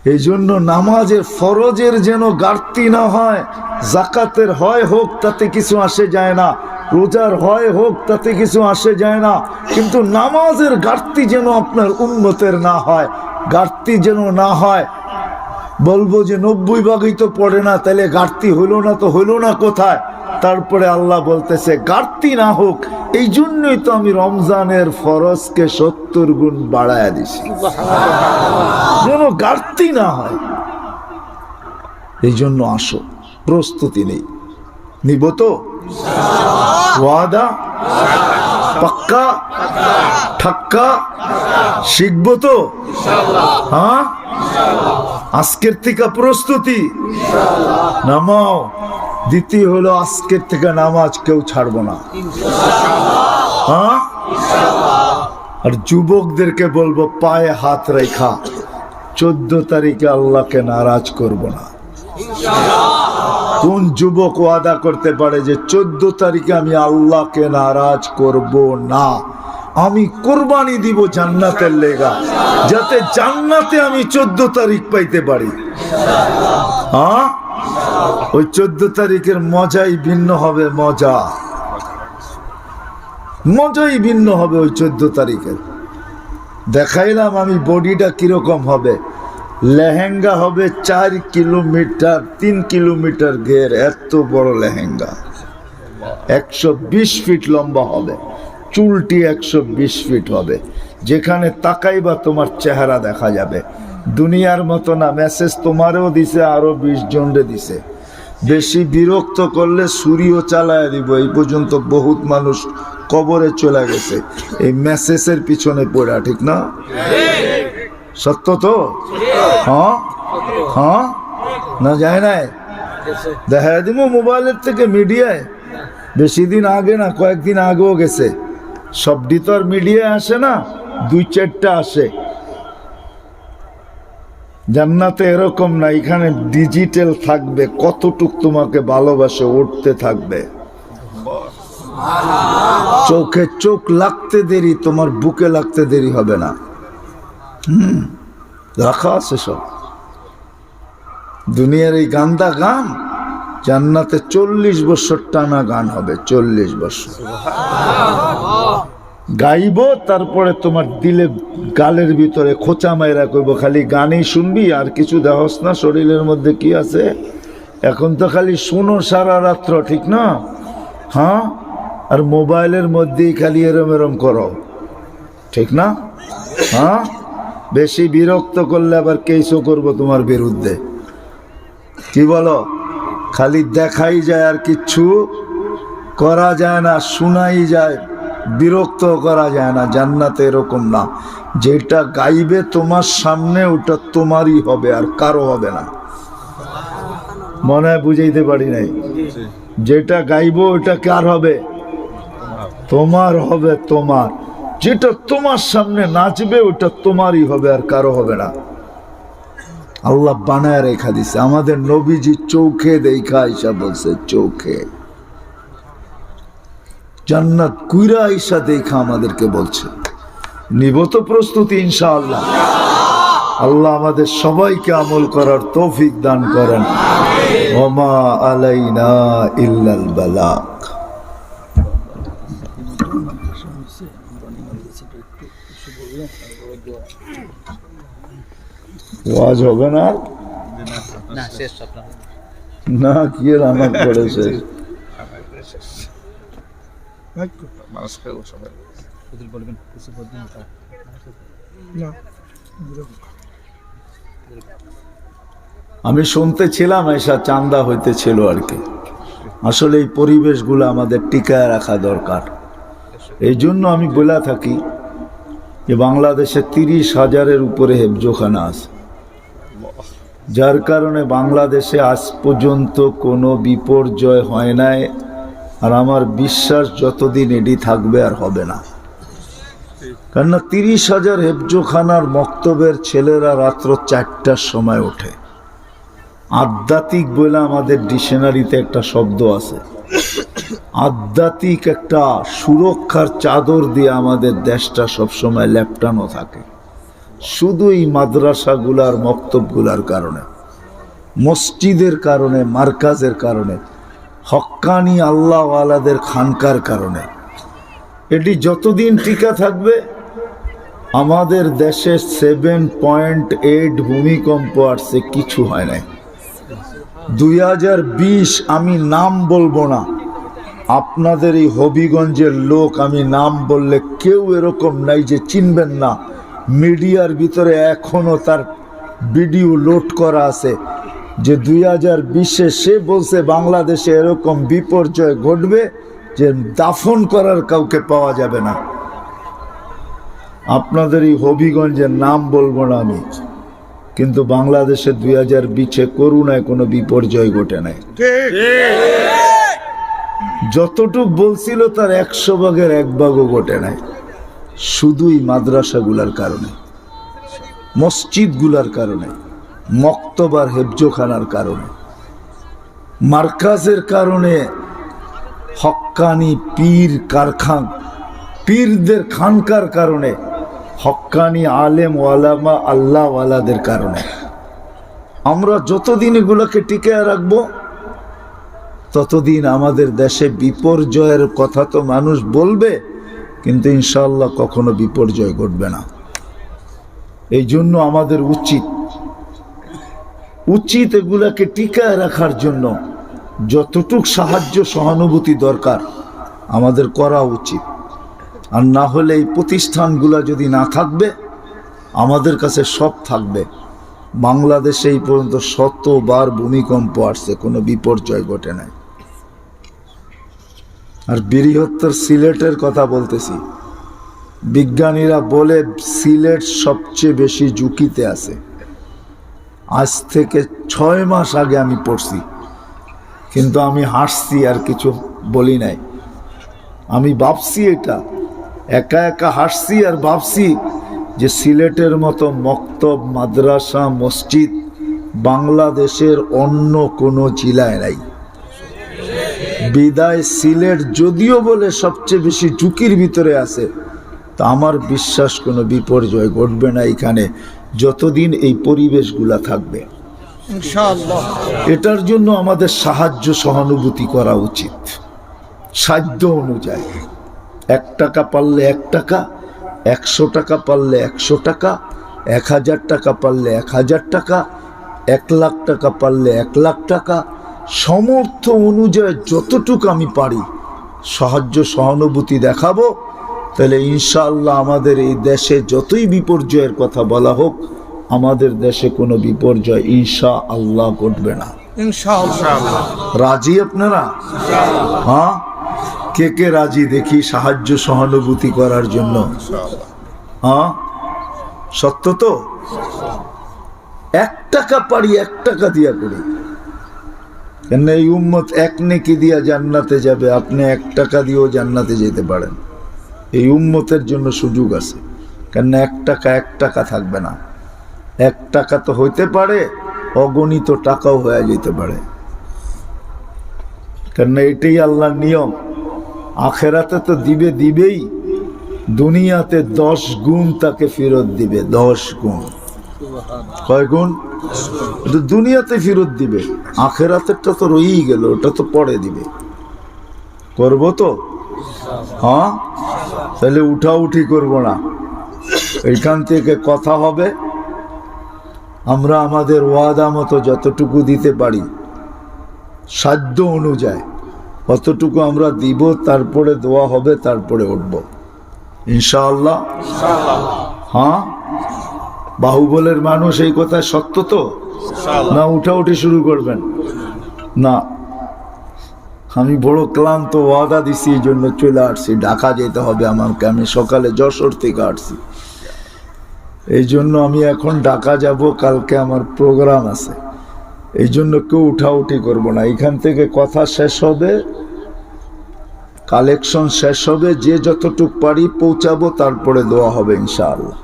এই জন্য নামাজের ফরজের যেন ঘাটতি না হয়। জাকাতের হয় হোক তাতে কিছু আসে যায় না, রোজার হয় হোক তাতে কিছু আসে যায় না, কিন্তু নামাজের ঘাটতি যেন আপনার উম্মতের না হয়, ঘাটতি যেন না হয়। বলবো যে 90 ভাগই তো পড়ে না, তাহলে ঘাটতি হইল না তো হইল না কোথায়? তারপরে আল্লাহ বলতেছে ঘাটতি না হোক, এই জন্যই তো আমি রমজানের ফরজকে 70 গুণ বাড়ায়া দিছি, যেন ঘাটতি না হয়। এই জন্য আসো, প্রস্তুতি নেই, নিব তো? ওয়াদা পাক্কা ঠাক্কা? শিখবো তো? হ্যাঁ, আজকের থেকে প্রস্তুতি নামাও। দ্বিতীয় হলো আজকের থেকে নামাজ কেউ ছাড়বো না। হ্যাঁ, আর যুবকদেরকে বলবো পায়ে হাত রেখা 14 তারিখে আল্লাহকে নারাজ করব না। কোন যুবক ওয়াদা করতে পারে যে 14 তারিখে আমি আল্লাহকে নারাজ করব না? আমি কোরবানি দিব জান্নাতের লেগা, যাতে জান্নাতে আমি 14 তারিখ পাইতে পারি। হ্যাঁ, ওই 14 তারিখের মজাই ভিন্ন হবে, মজাই ভিন্ন হবে ওই 14 তারিখের। দেখাইলাম আমি বডিটা কিরকম হবে। লেহেঙ্গা হবে 4 কিলোমিটার, 3 কিলোমিটার ঘের, এত বড় লেহেঙ্গা, 120 ফিট লম্বা হবে, চুলটি 120 ফিট হবে, যেখানে তাকাইবা তোমার চেহারা দেখা যাবে। দুনিয়ার মতো না, মেসেজ তোমারও দিছে, আরো 20 জনরে দিছে। বেশি বিরক্ত করলে ছুরিও চালায় দিব। এই পর্যন্ত বহুত মানুষ কবরে চলে গেছে এই মেসেজের পিছনে পড়া, ঠিক না? সত্য তো? হ্যাঁ হ্যাঁ, না যায় নাই? দেখা দিব মোবাইলের থেকে মিডিয়ায়। বেশি দিন আগে না, কয়েকদিন আগেও গেছে। সবটি তো আর মিডিয়ায় আসে না, 2-4টা আসে। জান্নাতে এরকম না, এখানে ডিজিটাল থাকবে, কতটুক তোমাকে ভালোবাসে উঠতে থাকবে। চোখে চোখ লাগতে দেরি, তোমার বুকে লাগতে দেরি হবে না। রাখা আছে সব। দুনিয়ার এই গান্দা গান জান্নাতে 40 বছর টানা গান হবে, 40 বছর গাইব। তারপরে তোমার দিলে গালের ভিতরে খোঁচা মাইরা কইব, খালি গানই শুনবি আর কিছু দেহস না, শরীরের মধ্যে কি আছে? এখন তো খালি শুনো সারা রাত্র, ঠিক না? হ্যাঁ, আর মোবাইলের মধ্যেই খালি এরম এরম করো, ঠিক না? হ্যাঁ, বেশি বিরক্ত করলে আবার কেসও করবো তোমার বিরুদ্ধে। কি বলো? খালি দেখাই যায় আর কিচ্ছু করা যায় না, শোনাই যায়, বিরক্ত করা যায় না। জান্নাতে এরকম না, যেটা গাইবে তোমার সামনে ওটা তোমারই হবে, আর কারো হবে না। মনে হয় বুঝাইতে পারি নাই? যেটা গাইবো ওটা কার হবে? তোমার হবে, তোমার। যেটা তোমার সামনে নাচবে ওটা তোমারই হবে, আর কারো হবে না। আল্লাহ বানায় রেখা দিছে। আমাদের নবীজি চোখে দেখা আইসা বলছে, চোখে জান্নাত কুইরা আইসা দেখা আমাদেরকে বলছে। নিব তো প্রস্তুতি ইনশাআল্লাহ। আল্লাহ আমাদের সবাইকে আমল করার তৌফিক দান করেন। ওমা আলাইনা ইল্লাল বালাগ। ওয়াজ হবে না না, কি রান্না করেছে? আমি শুনতেছিলাম এসা চান্দা হইতেছিল আর কি। আসলে এই পরিবেশগুলো আমাদের টিকায় রাখা দরকার। এই জন্য আমি বলে থাকি যে বাংলাদেশে 30,000-এর উপরে হেফজোখানা আছে, যার কারণে বাংলাদেশে আজ পর্যন্ত কোনো বিপর্যয় হয় নাই। আর আমার বিশ্বাস যতদিন এডি থাকবে আর হবে না। কেননা 30,000 হেফজোখানার মক্তবের ছেলেরা রাত্র 4টার সময় ওঠে। আধ্যাত্মিক বলে আমাদের ডিকশনারিতে একটা শব্দ আছে। আধ্যাত্মিক একটা সুরক্ষার চাদর দিয়ে আমাদের দেশটা সবসময় লেপটানো থাকে। শুধু এই মাদ্রাসাগুলার মক্তবগুলার কারণে, মসজিদের কারণে, মার্কাজের কারণে, হক্কানি আল্লাহওয়ালাদের খানকার কারণে। এটি যতদিন টিকা থাকবে, আমাদের দেশে 7.8 ভূমিকম্প আসছে, কিছু হয় নাই। 2020 আমি নাম বলবো না, আপনাদের এই হবিগঞ্জের লোক আমি নাম বললে কেউ এরকম নাই যে চিনবেন না। মিডিয়ার ভিতরে এখনো তার ভিডিও লোড করা আছে যে 2020-এ সে বলছে বাংলাদেশে এরকম বিপর্যয় ঘটবে যে দাফন করার কাউকে পাওয়া যাবে না। আপনাদের এই হবিগঞ্জের নাম বলবো না আমি, কিন্তু বাংলাদেশে 2020-এ করোনায় কোনো বিপর্যয় ঘটে নাই। যতটুক বলছিল তার 100 ভাগের 1 ভাগও ঘটে নাই, শুধুই মাদ্রাসাগুলার কারণে, মসজিদগুলার কারণে, মক্তবার হেফজোখানার কারণে, মার্কাজের কারণে, হক্কানি পীর কারখান, পীরদের খানকার কারণে, হক্কানি আলেম ওয়ালামা আল্লাহওয়ালাদের কারণে। আমরা যতদিন এগুলোকে টিকে রাখবো, ততদিন আমাদের দেশে বিপর্যয়ের কথা তো মানুষ বলবে, কিন্তু ইনশাআল্লাহ কখনো বিপর্যয় ঘটবে না। এই জন্য আমাদের উচিত এগুলাকে টিকায় রাখার জন্য যতটুক সাহায্য সহানুভূতি দরকার আমাদের করা উচিত। আর না হলে এই প্রতিষ্ঠানগুলা যদি না থাকবে, আমাদের কাছে সব থাকবে। বাংলাদেশে এই পর্যন্ত 100বার ভূমিকম্প আসছে, কোনো বিপর্যয় ঘটে নাই। আর বৃহত্তর সিলেটের কথা বলতেছি, বিজ্ঞানীরা বলে সিলেট সবচেয়ে বেশি ঝুঁকিতে আছে। আজ থেকে 6 মাস আগে আমি পড়ছি, কিন্তু আমি হাসছি আর কিছু বলি নাই। আমি ভাবছি, এটা একা একা হাসছি আর ভাবছি যে সিলেটের মতো মক্তব, মাদ্রাসা, মসজিদ বাংলাদেশের অন্য কোনো জেলায় নাই। বিদায় সিলেট যদিও বলে সবচেয়ে বেশি ঝুঁকির ভিতরে আছে, তা আমার বিশ্বাস কোনো বিপর্যয় ঘটবে না এখানে যতদিন এই পরিবেশগুলা থাকবে ইনশাআল্লাহ। এটার জন্য আমাদের সাহায্য সহানুভূতি করা উচিত সাধ্য অনুযায়ী। 1 টাকা পারলে 1 টাকা, 100 টাকা পারলে 100 টাকা, 1000 টাকা পারলে 1000 টাকা, 1 লাখ টাকা পারলে 1 লাখ টাকা, সমর্থ অনুযায়ী যতটুকু আমি পারি সাহায্য সহানুভূতি দেখাবো। তাহলে ইনশাআল্লাহ আমাদের এই দেশে যতই বিপর্যয়ের কথা বলা হোক, আমাদের দেশে কোনো বিপর্যয় ইনশাআল্লাহ ঘটবে না ইনশাআল্লাহ। রাজি আপনারা? হ্যাঁ, কে কে রাজি দেখি সাহায্য সহানুভূতি করার জন্য? হ্যাঁ, সত্য তো? 1 টাকা পারি 1 টাকা দিয়া করি, কেন এই উম্মত 1 নেকি দিয়া জান্নাতে যাবে, আপনি 1 টাকা দিয়েও জান্নাতে যেতে পারেন। এই উম্মতের জন্য সুযোগ আছে, কেন 1 টাকা 1 টাকা থাকবে না। 1 টাকা তো হইতে পারে, অগণিত টাকাও হয়ে যেতে পারে, কেন এটাই আল্লাহর নিয়ম। আখেরাতে তো দিবেই, দুনিয়াতে 10 গুণ তাকে ফেরত দিবে। 10 গুণ। কয় গুণ? দুনিয়াতে ফেরত দিবে, আখেরাতেরটা তো রয়েই গেল, ওটা তো পরে দিবে। করবো তো? হ্যাঁ, তাহলে উঠাউঠি করবো না, এইখান থেকে কথা হবে। আমরা আমাদের ওয়াদা মতো যতটুকু দিতে পারি সাধ্য অনুযায়ী অতটুকু আমরা দিব, তারপরে দোয়া হবে, তারপরে উঠব ইনশাআল্লাহ। হ্যাঁ, বাহুবলের মানুষ এই কথায় সত্য তো না? উঠাউঠি শুরু করবেন না? আমি বড় ক্লান্ত, ওয়াদা দিছি, এই জন্য চলে আসছি। ঢাকা যেতে হবে আমাকে, আমি সকালে যশোর থেকে আসছি, এই জন্য আমি এখন ঢাকা যাব, কালকে আমার প্রোগ্রাম আছে, এই জন্য কেউ উঠাউঠি করব না। এখান থেকে কথা শেষ হবে, কালেকশন শেষ হবে, যে যতটুক পারি পৌঁছাবো, তারপরে দোয়া হবে ইনশাআল্লাহ।